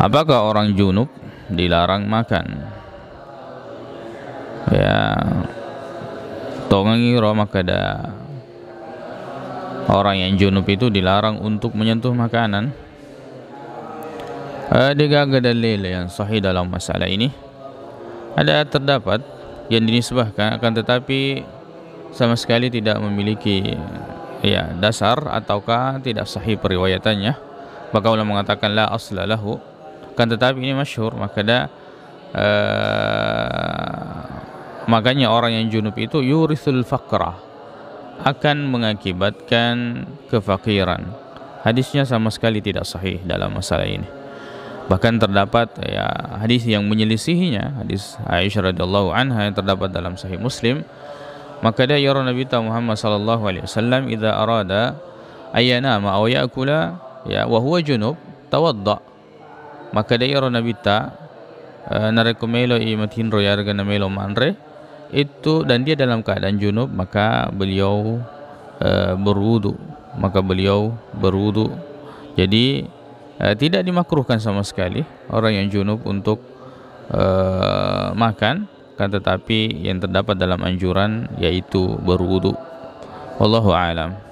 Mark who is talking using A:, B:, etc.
A: Apakah orang junub dilarang makan? Ya, tongangiro makada orang yang junub itu dilarang untuk menyentuh makanan. Ada dalil yang sahih dalam masalah ini. Ada terdapat yang dinisbahkan, akan tetapi sama sekali tidak memiliki dasar ataukah tidak sahih periwayatannya. Maka ulama mengatakan la asla lahu, kan tetapi ini masyhur. Makanya orang yang junub itu yurisul faqrah, akan mengakibatkan kefakiran. Hadisnya sama sekali tidak sahih dalam masalah ini. Bahkan terdapat hadis yang menyelisihinya, hadis Aisyah radhiyallahu anha yang terdapat dalam Sahih Muslim. Maka dia Nabi Muhammad sallallahu alaihi wasallam idza arada ayanama aw ya'kula wa huwa junub tawadda. Maka dia Nabi narekomelo imathinro yarga namelo manre itu, dan dia dalam keadaan junub, maka beliau berwudu. Jadi tidak dimakruhkan sama sekali orang yang junub untuk makan, kan tetapi yang terdapat dalam anjuran yaitu berwudu. Wallahu a'lam.